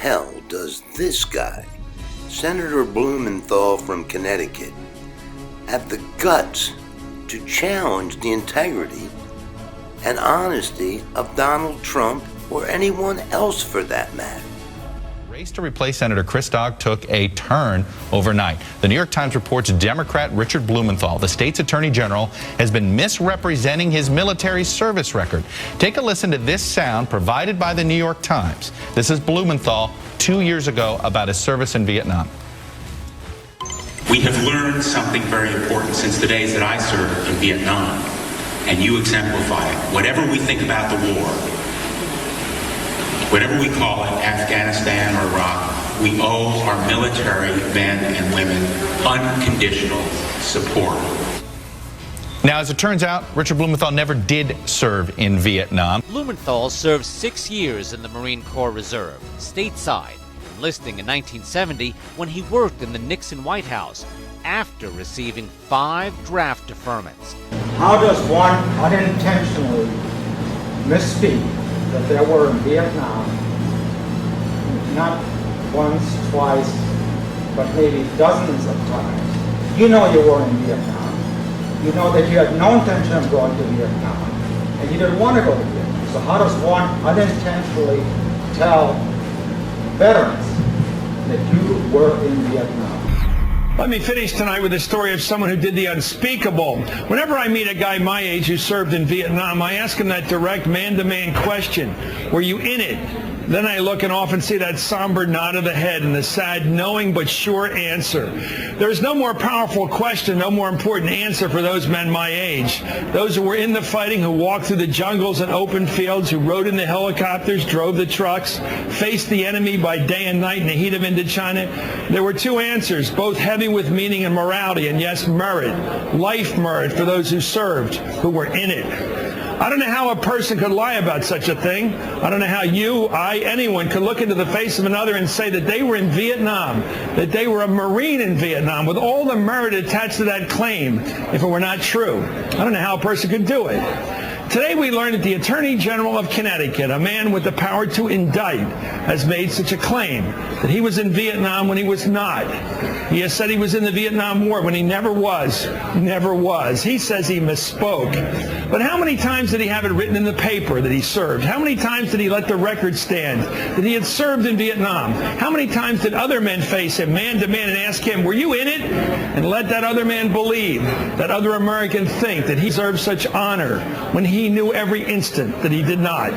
hell does this guy, Senator Blumenthal from Connecticut, have the guts to challenge the integrity and honesty of Donald Trump or anyone else for that matter? The race to replace Senator Christoph took a turn overnight. The New York Times reports Democrat Richard Blumenthal, the state's attorney general, has been misrepresenting his military service record. Take a listen to this sound provided by the New York Times. This is Blumenthal 2 years ago about his service in Vietnam. We have learned something very important since the days that I served in Vietnam, and you exemplify it. Whatever we think about the war, whatever we call it, Afghanistan or Iraq, we owe our military men and women unconditional support. Now, as it turns out, Richard Blumenthal never did serve in Vietnam. Blumenthal served 6 years in the Marine Corps Reserve, stateside, enlisting in 1970 when he worked in the Nixon White House after receiving 5 draft deferments. How does one unintentionally misspeak that they were in Vietnam, not once, twice, but maybe dozens of times? You know you were in Vietnam. You know that you had no intention of going to Vietnam, and you didn't want to go to Vietnam. So how does one unintentionally tell veterans that you were in Vietnam? Let me finish tonight with a story of someone who did the unspeakable. Whenever I meet a guy my age who served in Vietnam, I ask him that direct man-to-man question, were you in it? Then I look and often see that somber nod of the head and the sad, knowing but sure answer. There is no more powerful question, no more important answer for those men my age. Those who were in the fighting, who walked through the jungles and open fields, who rode in the helicopters, drove the trucks, faced the enemy by day and night in the heat of Indochina. There were 2 answers, both heavy with meaning and morality, and yes, merit, life merit for those who served, who were in it. I don't know how a person could lie about such a thing. I don't know how you, I, anyone could look into the face of another and say that they were in Vietnam, that they were a Marine in Vietnam, with all the merit attached to that claim, if it were not true. I don't know how a person could do it. Today we learned that the Attorney General of Connecticut, a man with the power to indict, has made such a claim, that he was in Vietnam when he was not. He has said he was in the Vietnam War when he never was. Never was. He says he misspoke. But how many times did he have it written in the paper that he served? How many times did he let the record stand that he had served in Vietnam? How many times did other men face him man to man and ask him, were you in it? And let that other man believe, that other American think that he deserved such honor when he knew every instant that he did not.